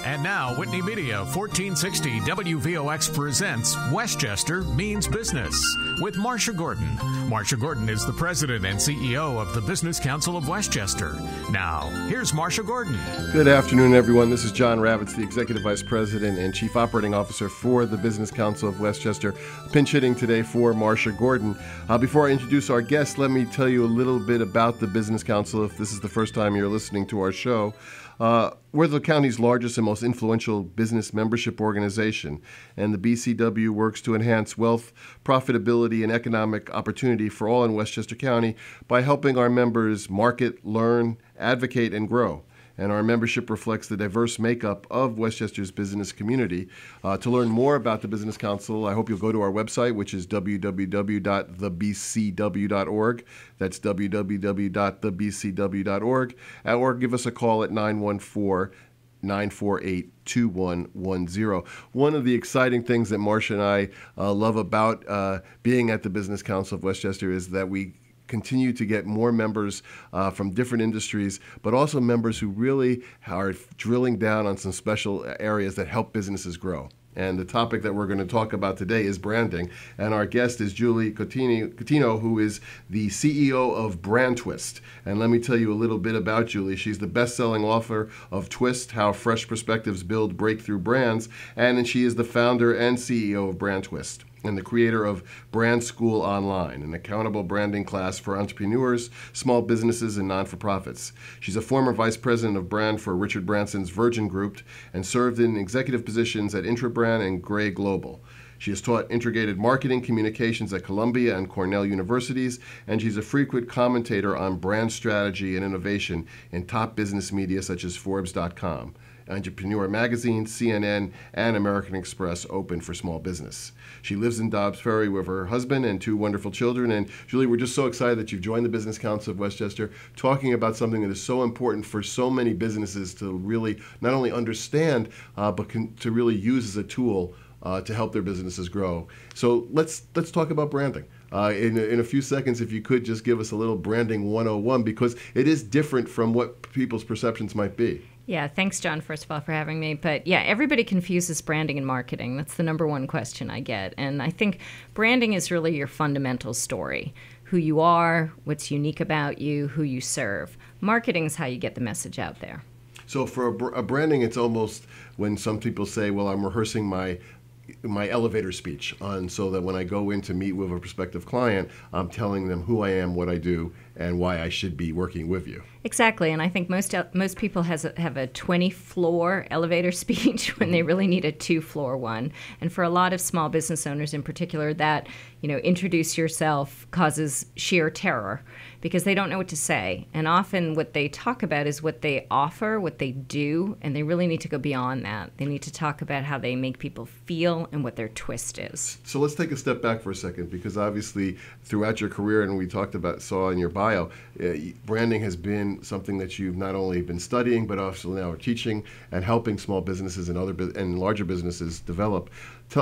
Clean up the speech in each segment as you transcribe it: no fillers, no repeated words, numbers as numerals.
And now, Whitney Media 1460 WVOX presents Westchester Means Business with Marcia Gordon. Marcia Gordon is the president and CEO of the Business Council of Westchester. Now, here's Marcia Gordon. Good afternoon, everyone. This is John Ravitz, the Executive Vice President and Chief Operating Officer for the Business Council of Westchester, pinch hitting today for Marcia Gordon. Before I introduce our guest, let me tell you a little bit about the Business Council if this is the first time you're listening to our show. We're the county's largest and most influential business membership organization, and the BCW works to enhance wealth, profitability, and economic opportunity for all in Westchester County by helping our members market, learn, advocate, and grow. And our membership reflects the diverse makeup of Westchester's business community. To learn more about the Business Council, I hope you'll go to our website, which is www.thebcw.org. That's www.thebcw.org. Or give us a call at 914-948-2110. One of the exciting things that Marcia and I love about being at the Business Council of Westchester is that we continue to get more members from different industries, but also members who really are drilling down on some special areas that help businesses grow. And the topic that we're going to talk about today is branding. And our guest is Julie Coutinho, who is the CEO of BrandTwist. And let me tell you a little bit about Julie. She's the best-selling author of Twist, How Fresh Perspectives Build Breakthrough Brands. And she is the founder and CEO of BrandTwist, and the creator of Brand School Online, an accountable branding class for entrepreneurs, small businesses, and non-for-profits. She's a former vice president of brand for Richard Branson's Virgin Group and served in executive positions at Intrabrand and Gray Global. She has taught integrated marketing communications at Columbia and Cornell universities, and she's a frequent commentator on brand strategy and innovation in top business media such as Forbes.com. Entrepreneur Magazine, CNN, and American Express open for small business. She lives in Dobbs Ferry with her husband and two wonderful children. And Julie, we're just so excited that you've joined the Business Council of Westchester, talking about something that is so important for so many businesses to really not only understand, but to really use as a tool to help their businesses grow. So let's talk about branding. In a few seconds, if you could just give us a little branding 101, because it is different from what people's perceptions might be. Yeah, thanks, John, first of all, for having me. But yeah, everybody confuses branding and marketing. That's the number one question I get. And I think branding is really your fundamental story. Who you are, what's unique about you, who you serve. Marketing is how you get the message out there. So for a branding, it's almost when some people say, well, I'm rehearsing my elevator speech so that when I go in to meet with a prospective client, I'm telling them who I am, what I do, and why I should be working with you. Exactly, and I think most people have a 20-floor elevator speech when they really need a 2-floor one. And for a lot of small business owners in particular, that introduce yourself causes sheer terror because they don't know what to say. And often what they talk about is what they offer, what they do, and they really need to go beyond that. They need to talk about how they make people feel and what their twist is. So let's take a step back for a second, because obviously throughout your career, and we saw in your bio, branding has been something that you've not only been studying, but also now are teaching and helping small businesses and and larger businesses develop.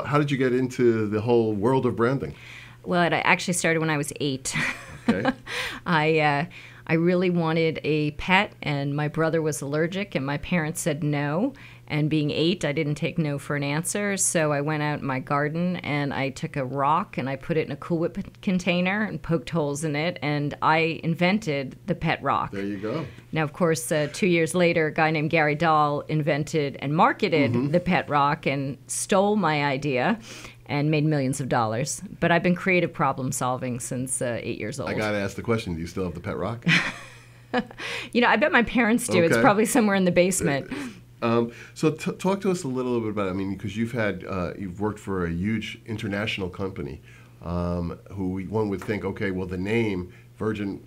How did you get into the whole world of branding? Well, it actually started when I was 8. Okay. I really wanted a pet, and my brother was allergic, and my parents said no. And being 8, I didn't take no for an answer, so I went out in my garden and I took a rock and I put it in a Cool Whip container and poked holes in it, and I invented the pet rock. There you go. Now, of course, 2 years later, a guy named Gary Dahl invented and marketed the pet rock and stole my idea and made millions of dollars. But I've been creative problem solving since 8 years old. I got to ask the question, do you still have the pet rock? I bet my parents do. Okay. It's probably somewhere in the basement. So talk to us a little bit about it. Because you've worked for a huge international company who one would think, okay, well, the name Virgin,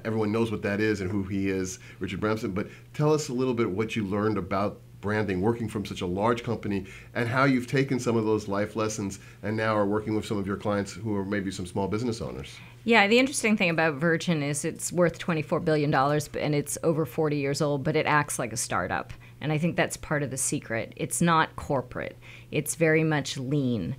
everyone knows what that is and who he is, Richard Branson. But tell us a little bit what you learned about branding, working from such a large company, and how you've taken some of those life lessons and now are working with some of your clients who are maybe some small business owners. Yeah, the interesting thing about Virgin is it's worth $24 billion and it's over 40 years old, but it acts like a startup. And I think that's part of the secret. It's not corporate. It's very much lean.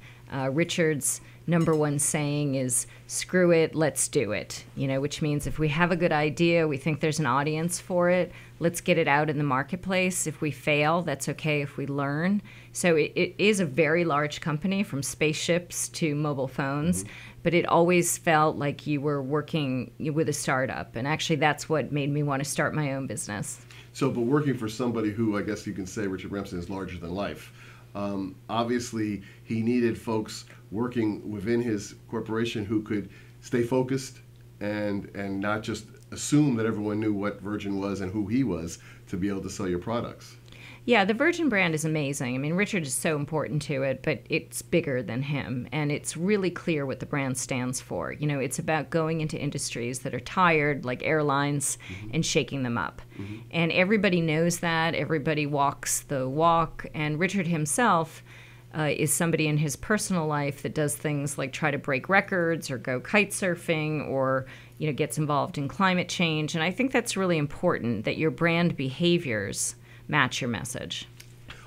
Richard's number one saying is, screw it, let's do it, which means if we have a good idea, we think there's an audience for it, let's get it out in the marketplace. If we fail, that's okay if we learn. So it is a very large company, from spaceships to mobile phones, but it always felt like you were working with a startup. And actually, that's what made me want to start my own business. So, but working for somebody who, I guess you can say, Richard Branson, is larger than life. Obviously, he needed folks working within his corporation who could stay focused and not just assume that everyone knew what Virgin was and who he was to be able to sell your products. Yeah, the Virgin brand is amazing. I mean, Richard is so important to it, but it's bigger than him. And it's really clear what the brand stands for. It's about going into industries that are tired, like airlines, and shaking them up. And everybody knows that. Everybody walks the walk. And Richard himself is somebody in his personal life that does things like try to break records or go kite surfing or gets involved in climate change. And I think that's really important, that your brand behaviors match your message.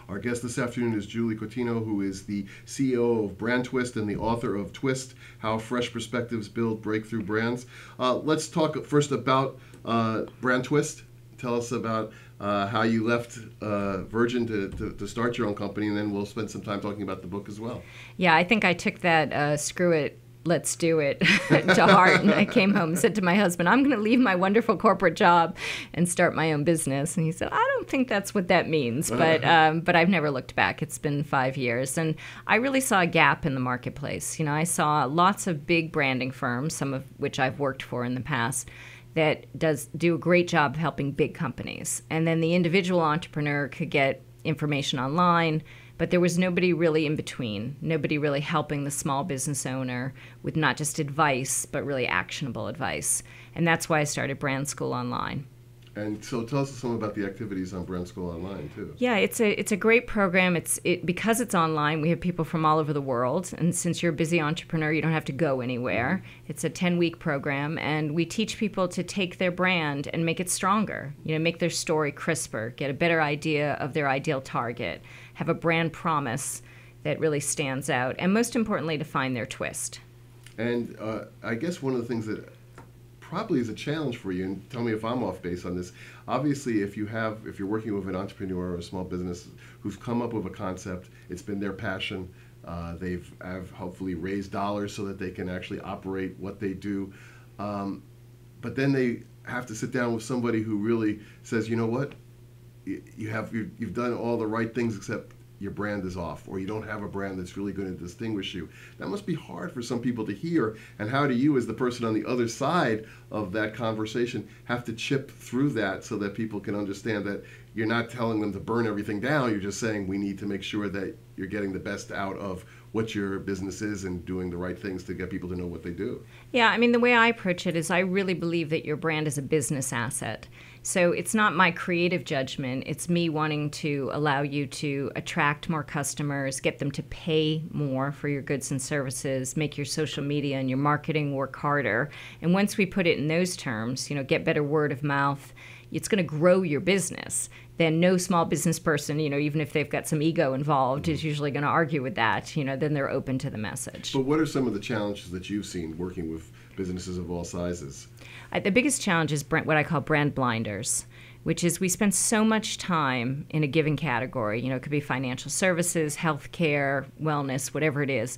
Our guest this afternoon is Julie Cotino, who is the CEO of BrandTwist and the author of Twist, How Fresh Perspectives Build Breakthrough Brands. Let's talk first about BrandTwist. Tell us about how you left Virgin to start your own company, and then we'll spend some time talking about the book as well. Yeah, I think I took that screw it, let's do it to heart. And I came home and said to my husband, I'm going to leave my wonderful corporate job and start my own business. And he said, I don't think that's what that means. But I've never looked back. It's been 5 years. And I really saw a gap in the marketplace. I saw lots of big branding firms, some of which I've worked for in the past, that do a great job of helping big companies. And then the individual entrepreneur could get information online, but there was nobody really in between, nobody really helping the small business owner with not just advice, but really actionable advice. And that's why I started Brand School Online. And so tell us some about the activities on Brand School Online, too. Yeah, it's a great program. Because it's online, we have people from all over the world. And since you're a busy entrepreneur, you don't have to go anywhere. It's a 10-week program, and we teach people to take their brand and make it stronger, make their story crisper, get a better idea of their ideal target, have a brand promise that really stands out, and most importantly, to find their twist. And I guess one of the things that probably is a challenge for you, and tell me if I'm off base on this. Obviously, if you're working with an entrepreneur or a small business who's come up with a concept, it's been their passion, have hopefully raised dollars so that they can actually operate what they do, but then they have to sit down with somebody who really says, you know what, you've done all the right things except your brand is off, or you don't have a brand that's really going to distinguish you. That must be hard for some people to hear. And how do you, as the person on the other side of that conversation, have to chip through that so that people can understand that you're not telling them to burn everything down, you're just saying we need to make sure that you're getting the best out of what your business is and doing the right things to get people to know what they do? Yeah, I mean, the way I approach it is I really believe that your brand is a business asset. So it's not my creative judgment. It's me wanting to allow you to attract more customers, get them to pay more for your goods and services, make your social media and your marketing work harder. And once we put it in those terms, get better word of mouth, it's going to grow your business. Then no small business person, even if they've got some ego involved, is usually going to argue with that. Then they're open to the message. But what are some of the challenges that you've seen working with businesses of all sizes? The biggest challenge is what I call brand blinders, which is we spend so much time in a given category, it could be financial services, healthcare, wellness, whatever it is,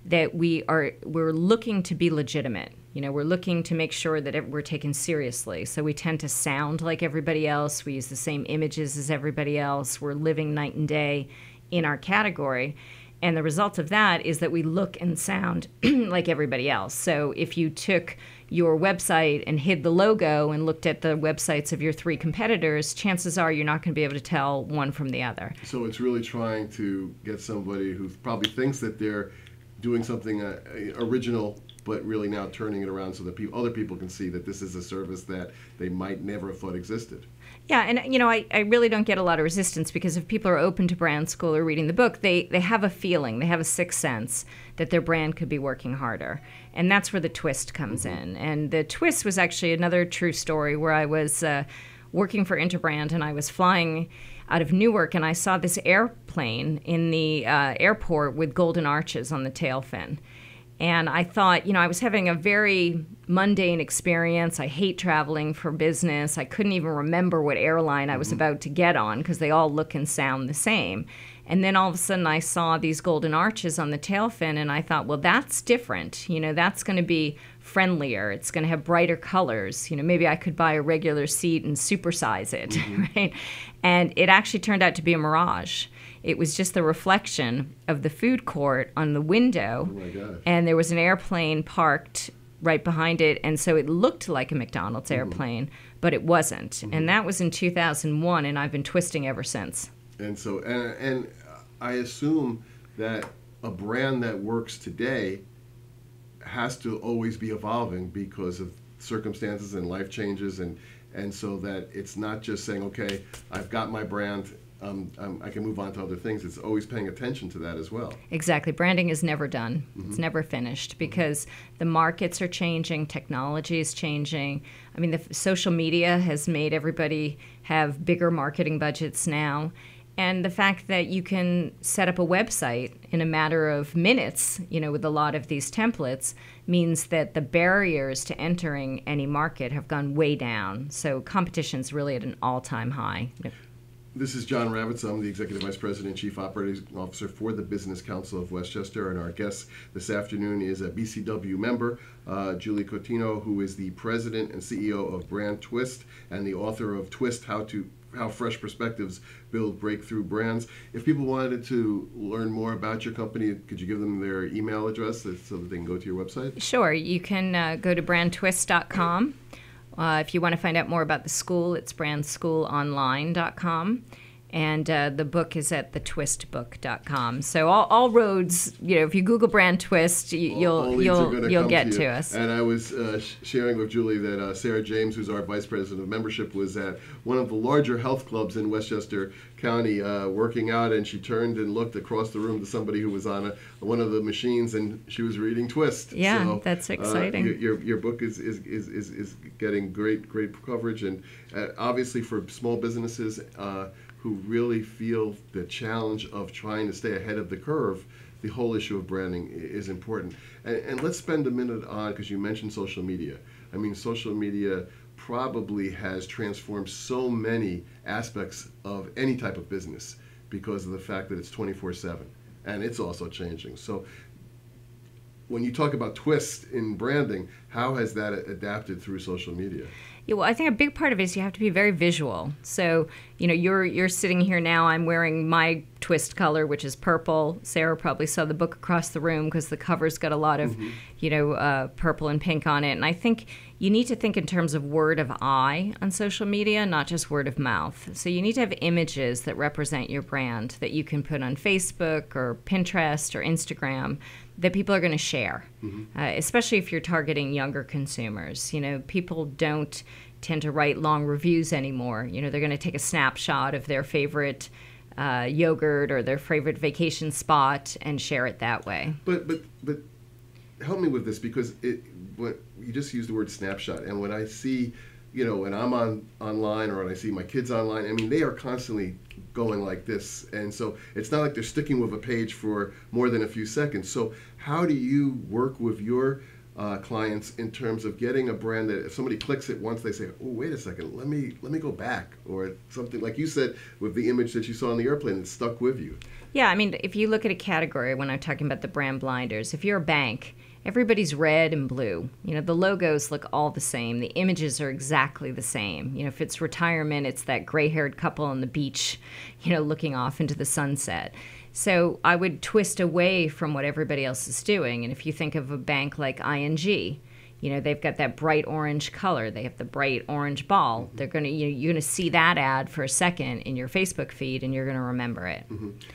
that we're looking to be legitimate. We're looking to make sure that we're taken seriously. So we tend to sound like everybody else. We use the same images as everybody else. We're living night and day in our category. And the result of that is that we look and sound like everybody else. So if you took your website and hid the logo and looked at the websites of your 3 competitors, chances are you're not going to be able to tell one from the other. So it's really trying to get somebody who probably thinks that they're doing something original, but really now turning it around so that other people can see that this is a service that they might never have thought existed. Yeah, and I really don't get a lot of resistance because if people are open to Brand School or reading the book, they have a feeling, they have a sixth sense that their brand could be working harder. And that's where the twist comes in. And the twist was actually another true story where I was working for Interbrand and I was flying out of Newark and I saw this airplane in the airport with golden arches on the tail fin. And I thought, I was having a very mundane experience. I hate traveling for business. I couldn't even remember what airline I was about to get on because they all look and sound the same. And then all of a sudden I saw these golden arches on the tail fin, and I thought, well, that's different. That's going to be friendlier. It's going to have brighter colors. Maybe I could buy a regular seat and supersize it, right? And it actually turned out to be a mirage. It was just the reflection of the food court on the window. Oh my gosh. And there was an airplane parked right behind it, and so it looked like a McDonald's airplane, but it wasn't. And that was in 2001, and I've been twisting ever since. And so, and I assume that a brand that works today has to always be evolving because of circumstances and life changes, and so that it's not just saying, okay, I've got my brand, I can move on to other things. It's always paying attention to that as well. Exactly. Branding is never done. It's never finished because the markets are changing, technology is changing. I mean, the social media has made everybody have bigger marketing budgets now. And the fact that you can set up a website in a matter of minutes, with a lot of these templates, means that the barriers to entering any market have gone way down. So competition's really at an all-time high. This is John Ravitz. I'm the Executive Vice President and Chief Operating Officer for the Business Council of Westchester, and our guest this afternoon is a BCW member, Julie Cotino, who is the President and CEO of BrandTwist and the author of Twist, How Fresh Perspectives Build Breakthrough Brands. If people wanted to learn more about your company, could you give them their email address so that they can go to your website? Sure. You can go to brandtwist.com. If you want to find out more about the school, it's brandschoolonline.com. And the book is at thetwistbook.com. So all roads, if you Google BrandTwist, you'll get to us. And I was sharing with Julie that Sarah James, who's our Vice President of Membership, was at one of the larger health clubs in Westchester County working out, and she turned and looked across the room to somebody who was on one of the machines, and she was reading Twist. Yeah, so, that's exciting. Your book is getting great coverage, and obviously for small businesses who really feel the challenge of trying to stay ahead of the curve, the whole issue of branding is important. And let's spend a minute on, because you mentioned social media. I mean, social media probably has transformed so many aspects of any type of business because of the fact that it's 24/7, and it's also changing. So when you talk about Twist in branding, how has that adapted through social media? Yeah, well, I think a big part of it is you have to be very visual. So, you're sitting here now. I'm wearing my Twist color, which is purple. Sarah probably saw the book across the room because the cover's got a lot of, purple and pink on it. And I think you need to think in terms of word of eye on social media, not just word of mouth. So you need to have images that represent your brand that you can put on Facebook or Pinterest or Instagram that people are going to share, especially if you're targeting younger consumers. People don't tend to write long reviews anymore. They're going to take a snapshot of their favorite yogurt or their favorite vacation spot and share it that way. But help me with this, because you just used the word snapshot, and when I see, when I'm online or when I see my kids online, I mean, they are constantly going like this, and so it's not like they're sticking with a page for more than a few seconds. So how do you work with your clients in terms of getting a brand that if somebody clicks it once, they say, oh, wait a second, let me go back, or something like you said with the image that you saw on the airplane that stuck with you? Yeah, I mean, if you look at a category, when I'm talking about the brand blinders, if you're a bank, everybody's red and blue. The logos look all the same. The images are exactly the same. If it's retirement, it's that gray-haired couple on the beach, looking off into the sunset. So I would twist away from what everybody else is doing. And if you think of a bank like ING, they've got that bright orange color. They have the bright orange ball. They're going to, you're going to see that ad for a second in your Facebook feed, and you're going to remember it.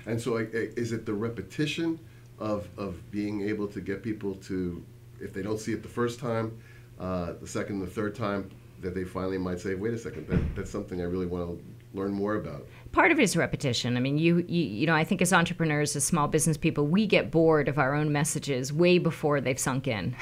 And so is it the repetition of being able to get people to, if they don't see it the first time, the second, the third time, that they finally might say, wait a second, that's something I really want to learn more about? Part of it is repetition. I mean, I think as entrepreneurs, as small business people, we get bored of our own messages way before they've sunk in,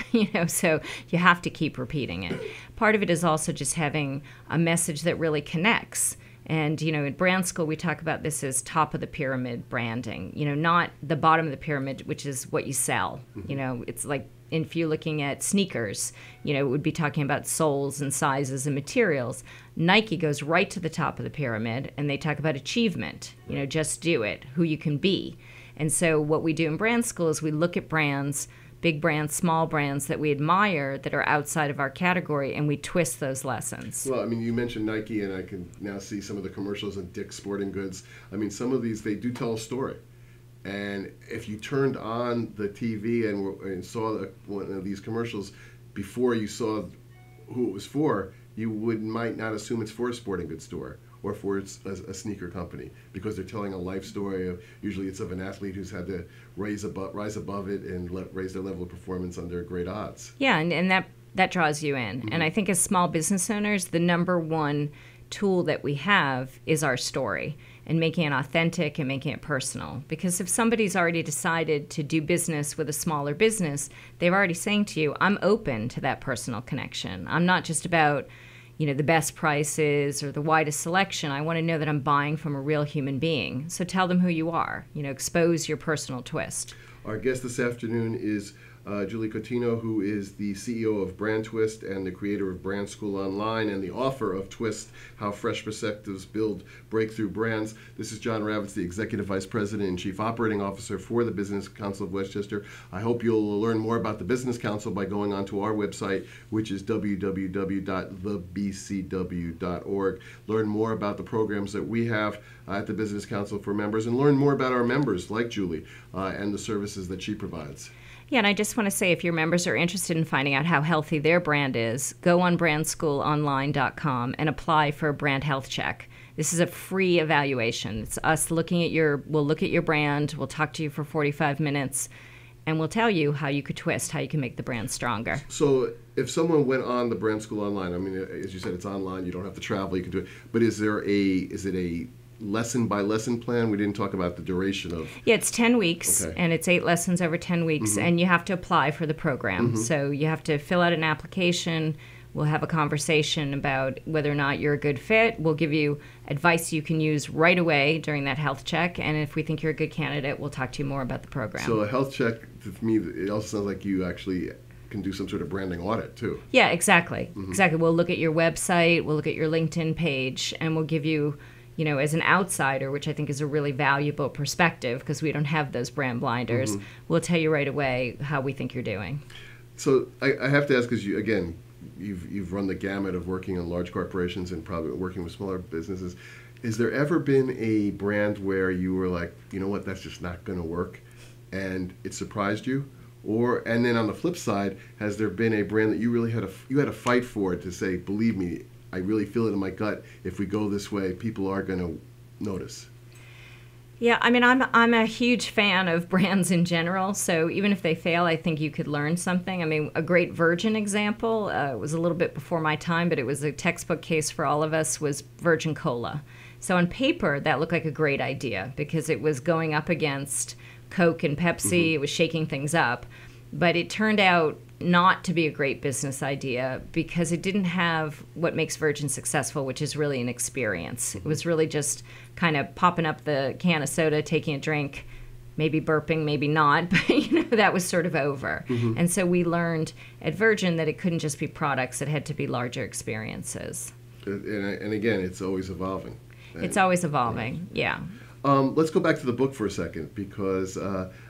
so you have to keep repeating it. Part of it is also just having a message that really connects. And, at Brand School, we talk about this as top of the pyramid branding, not the bottom of the pyramid, which is what you sell. It's like if you're looking at sneakers, it would be talking about soles and sizes and materials. Nike goes right to the top of the pyramid, and they talk about achievement, just do it, who you can be. And so what we do in Brand School is we look at brands, big brands, small brands that we admire that are outside of our category, and we twist those lessons. Well, I mean, you mentioned Nike, and I can now see some of the commercials on Dick's Sporting Goods. I mean, some of these, they do tell a story. And if you turned on the TV and saw one of these commercials before you saw who it was for, you might not assume it's for a sporting goods store or for a sneaker company, because they're telling a life story of, usually it's of an athlete who's had to rise above it and raise their level of performance under great odds. Yeah, and that draws you in. And I think as small business owners, the number one tool that we have is our story, and making it authentic and making it personal. Because if somebody's already decided to do business with a smaller business, they're already saying to you, I'm open to that personal connection. I'm not just about the best prices or the widest selection. I want to know that I'm buying from a real human being. So tell them who you are. Expose your personal twist. Our guest this afternoon is Julie Cotino, who is the CEO of BrandTwist and the creator of Brand School Online and the author of Twist, How Fresh Perspectives Build Breakthrough Brands. This is John Ravitz, the Executive Vice President and Chief Operating Officer for the Business Council of Westchester. I hope you'll learn more about the Business Council by going onto our website, which is www.thebcw.org. Learn more about the programs that we have at the Business Council for members, and learn more about our members like Julie and the services that she provides. Yeah, and I just want to say, if your members are interested in finding out how healthy their brand is, go on brandschoolonline.com and apply for a brand health check. This is a free evaluation. It's us looking at we'll look at your brand, we'll talk to you for 45 minutes, and we'll tell you how you could twist, how you can make the brand stronger. So if someone went on the Brand School Online, I mean, as you said, it's online, you don't have to travel, you can do it, but is it a lesson by lesson plan? We didn't talk about the duration of. Yeah, it's 10 weeks, okay. And it's 8 lessons over 10 weeks, and you have to apply for the program. So you have to fill out an application. We'll have a conversation about whether or not you're a good fit. We'll give you advice you can use right away during that health check, and if we think you're a good candidate, we'll talk to you more about the program. So a health check, to me, it also sounds like you actually can do some sort of branding audit too. Yeah, exactly. Exactly. We'll look at your website, we'll look at your LinkedIn page, and we'll give you, as an outsider, which I think is a really valuable perspective because we don't have those brand blinders, we'll tell you right away how we think you're doing. So I have to ask, because you've run the gamut of working on large corporations and probably working with smaller businesses. Has there ever been a brand where you were like, you know what, that's just not going to work, and it surprised you? And then on the flip side, has there been a brand that you really had to fight for to say, believe me, I really feel it in my gut, if we go this way, people are going to notice? Yeah, I mean, I'm a huge fan of brands in general, so even if they fail, I think you could learn something. I mean, a great Virgin example, was a little bit before my time, but it was a textbook case for all of us, was Virgin Cola. So on paper, that looked like a great idea because it was going up against Coke and Pepsi, it was shaking things up. But it turned out not to be a great business idea because it didn't have what makes Virgin successful, which is really an experience. It was really just kind of popping up the can of soda, taking a drink, maybe burping, maybe not, but that was sort of over. And so we learned at Virgin that it couldn't just be products, it had to be larger experiences. And again, it's always evolving. It's always evolving, yeah. Let's go back to the book for a second, because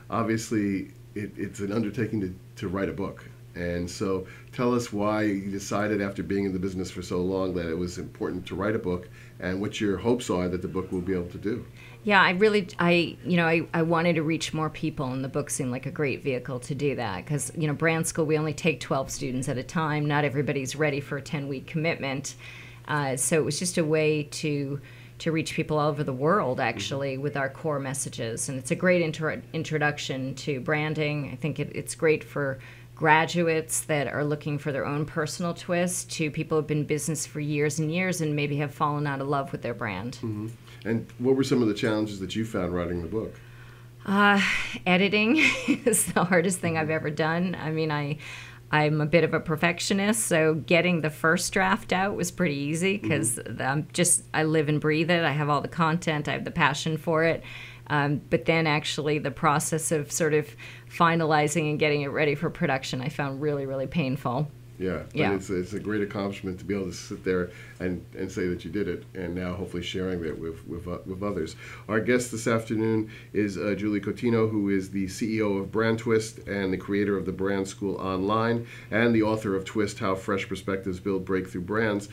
obviously it's an undertaking to write a book. And so tell us why you decided, after being in the business for so long, that it was important to write a book, and what your hopes are that the book will be able to do. Yeah, I wanted to reach more people, and the book seemed like a great vehicle to do that. Because, Brand School, we only take 12 students at a time. Not everybody's ready for a 10-week commitment. So it was just a way to reach people all over the world, actually, with our core messages. And it's a great introduction to branding. I think it's great for graduates that are looking for their own personal twist, to people who have been in business for years and years and maybe have fallen out of love with their brand. And what were some of the challenges that you found writing the book? Editing is the hardest thing I've ever done. I mean, I'm a bit of a perfectionist, so getting the first draft out was pretty easy because I live and breathe it. I have all the content. I have the passion for it. But then actually the process of sort of finalizing and getting it ready for production, I found really, really painful. Yeah, but it's a great accomplishment to be able to sit there and say that you did it, and now hopefully sharing that with others. Our guest this afternoon is Julie Cotino, who is the CEO of BrandTwist and the creator of the Brand School Online, and the author of Twist: How Fresh Perspectives Build Breakthrough Brands.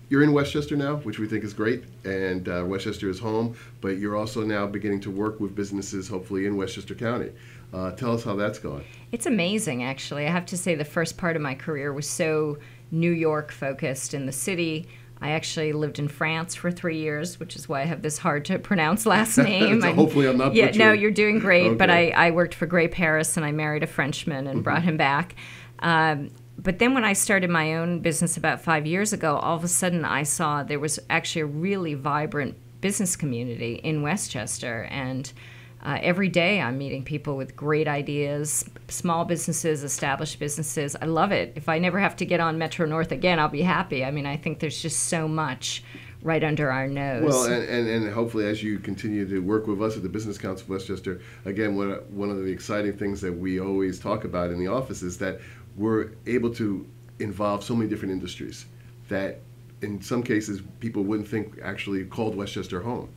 You're in Westchester now, which we think is great, and Westchester is home, but you're also now beginning to work with businesses, hopefully in Westchester County. Tell us how that's going. It's amazing, actually. I have to say the first part of my career was so New York focused in the city. I actually lived in France for 3 years, which is why I have this hard to pronounce last name. So hopefully I'm not butchering. Yeah, no, you're doing great. Okay. But I worked for Grey Paris, and I married a Frenchman and brought him back. But then when I started my own business about 5 years ago, all of a sudden I saw there was actually a really vibrant business community in Westchester. And every day I'm meeting people with great ideas, small businesses, established businesses. I love it. If I never have to get on Metro North again, I'll be happy. I mean, I think there's just so much right under our nose. Well, and hopefully as you continue to work with us at the Business Council of Westchester, again, one of the exciting things that we always talk about in the office is that we're able to involve so many different industries that in some cases people wouldn't think actually called Westchester home.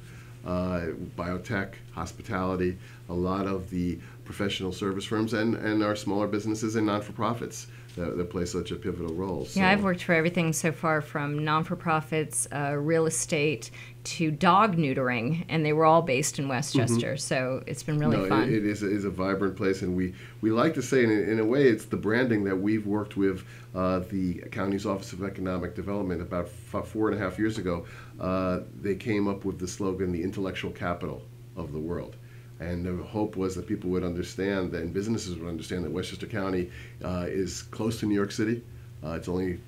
Biotech, hospitality, a lot of the professional service firms, and our smaller businesses and non-for-profits that play such a pivotal role. So. Yeah, I've worked for everything so far from non-for-profits, real estate, to dog neutering, and they were all based in Westchester, so it's been really fun. It is a vibrant place, and we like to say, in a way, it's the branding that we've worked with the county's Office of Economic Development about 4.5 years ago. They came up with the slogan, the intellectual capital of the world. And the hope was that people would understand, and businesses would understand, that Westchester County is close to New York City. It's only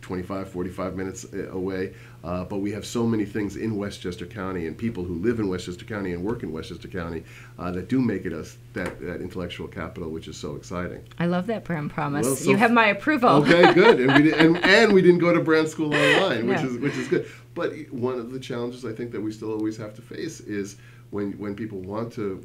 25, 45 minutes away, but we have so many things in Westchester County and people who live in Westchester County and work in Westchester County that do make it us that intellectual capital, which is so exciting. I love that brand promise. Well, you have my approval. Okay, good. And we didn't go to Brand School Online, which is good. But one of the challenges I think that we still always have to face is when people want to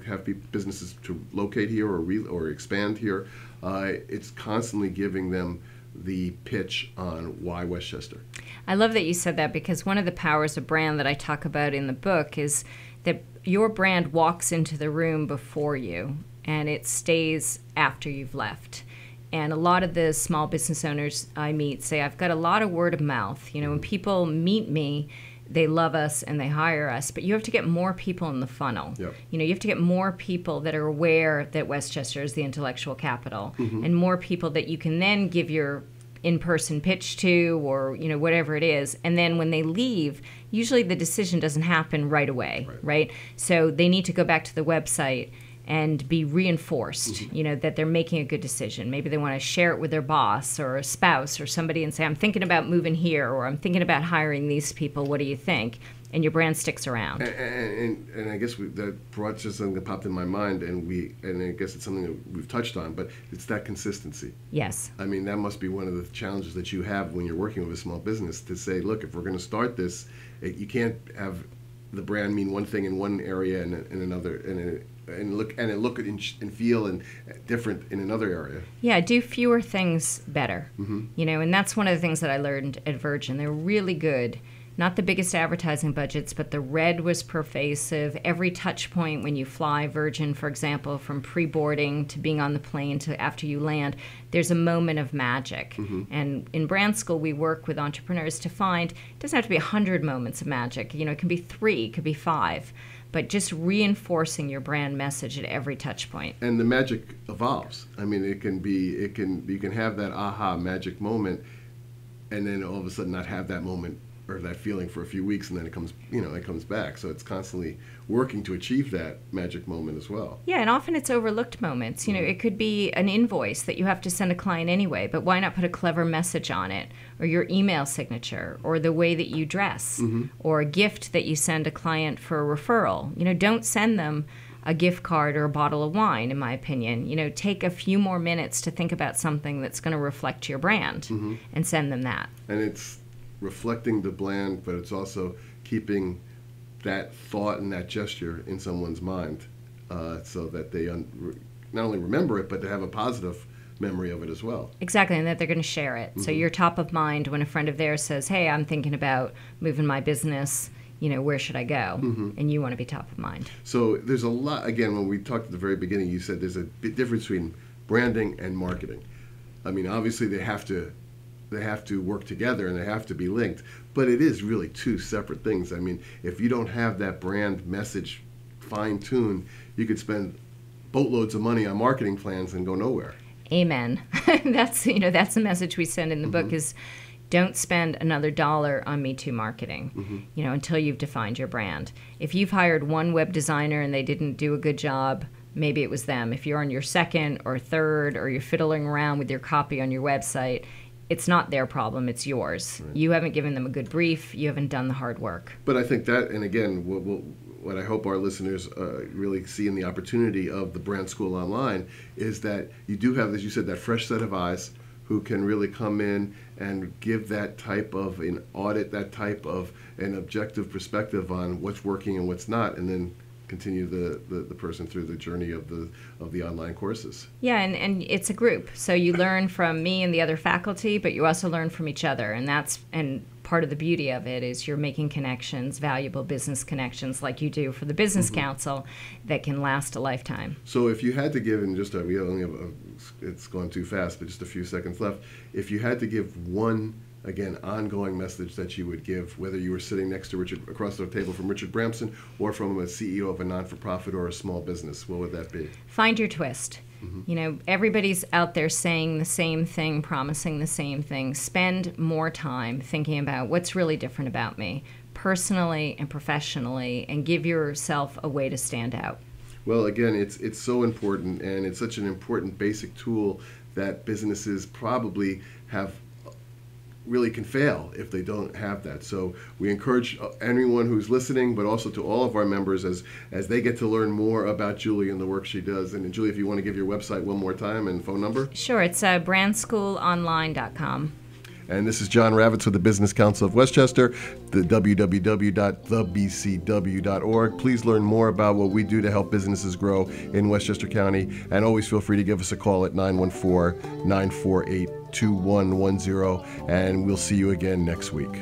have businesses to locate here or expand here, it's constantly giving them the pitch on why Westchester. I love that you said that, because one of the powers of brand that I talk about in the book is that your brand walks into the room before you and it stays after you've left. And a lot of the small business owners I meet say, I've got a lot of word of mouth. You know, when people meet me, they love us and they hire us, but you have to get more people in the funnel. Yep. You know, you have to get more people that are aware that Westchester is the intellectual capital, and more people that you can then give your in-person pitch to, or, you know, whatever it is. And then when they leave, usually the decision doesn't happen right away, right? So they need to go back to the website and be reinforced, you know, that they're making a good decision. Maybe they want to share it with their boss or a spouse or somebody and say, I'm thinking about moving here, or I'm thinking about hiring these people. What do you think? And your brand sticks around. And I guess that brought just something that popped in my mind, and I guess it's something that we've touched on, but it's that consistency. Yes. I mean, that must be one of the challenges that you have when you're working with a small business, to say, look, if we're going to start this, you can't have the brand mean one thing in one area and in another, and look and feel and different in another area. Yeah, do fewer things better. You know, and that's one of the things that I learned at Virgin. They're really good. Not the biggest advertising budgets, but the red was pervasive. Every touch point when you fly Virgin, for example, from pre-boarding to being on the plane to after you land, there's a moment of magic. And in Brand School, we work with entrepreneurs to find, it doesn't have to be 100 moments of magic. You know, it can be 3, it could be 5. But just reinforcing your brand message at every touch point. And the magic evolves. I mean, you can have that aha magic moment, and then all of a sudden not have that moment or that feeling for a few weeks, and then it comes back. So it's constantly working to achieve that magic moment as well. Yeah, and often it's overlooked moments. You know, it could be an invoice that you have to send a client anyway, but why not put a clever message on it, or your email signature, or the way that you dress, or a gift that you send a client for a referral. You know, don't send them a gift card or a bottle of wine, in my opinion. You know, take a few more minutes to think about something that's going to reflect your brand and send them that. And it's reflecting the brand, but it's also keeping that thought and that gesture in someone's mind so that they not only remember it, but they have a positive memory of it as well. Exactly, and that they're going to share it. So you're top of mind when a friend of theirs says, hey, I'm thinking about moving my business, you know, where should I go? And you want to be top of mind. So there's a lot, again, when we talked at the very beginning, you said there's a big difference between branding and marketing. I mean, obviously they have to work together and they have to be linked, but it is really two separate things. I mean, if you don't have that brand message fine-tuned, you could spend boatloads of money on marketing plans and go nowhere. Amen. That's the message we send in the book is don't spend another dollar on Me Too marketing, you know, until you've defined your brand. If you've hired one web designer and they didn't do a good job, maybe it was them. If you're on your second or third or you're fiddling around with your copy on your website, it's not their problem, it's yours. Right. You haven't given them a good brief, you haven't done the hard work. But I think that, and again, what I hope our listeners really see in the opportunity of the Brand School Online is that you do have, as you said, that fresh set of eyes who can really come in and give that type of an audit, that type of an objective perspective on what's working and what's not, and then continue the person through the journey of the online courses. Yeah, and it's a group. So you learn from me and the other faculty, but you also learn from each other. And part of the beauty of it is you're making connections, valuable business connections like you do for the Business Council that can last a lifetime. So if you had to give, in just we only have it's going too fast, but just a few seconds left. If you had to give one, again, ongoing message that you would give, whether you were sitting next to Richard, across the table from Richard Branson, or from a CEO of a non-for-profit or a small business, what would that be? Find your twist. You know, everybody's out there saying the same thing, promising the same thing. Spend more time thinking about what's really different about me, personally and professionally, and give yourself a way to stand out. Well, again, it's so important, and it's such an important basic tool that businesses probably really can fail if they don't have that. So we encourage anyone who's listening, but also to all of our members as they get to learn more about Julie and the work she does. And Julie, if you want to give your website one more time and phone number. Sure, it's brandschoolonline.com. And this is John Ravitz with the Business Council of Westchester, the www.thebcw.org. Please learn more about what we do to help businesses grow in Westchester County. And always feel free to give us a call at 914-948-2110. And we'll see you again next week.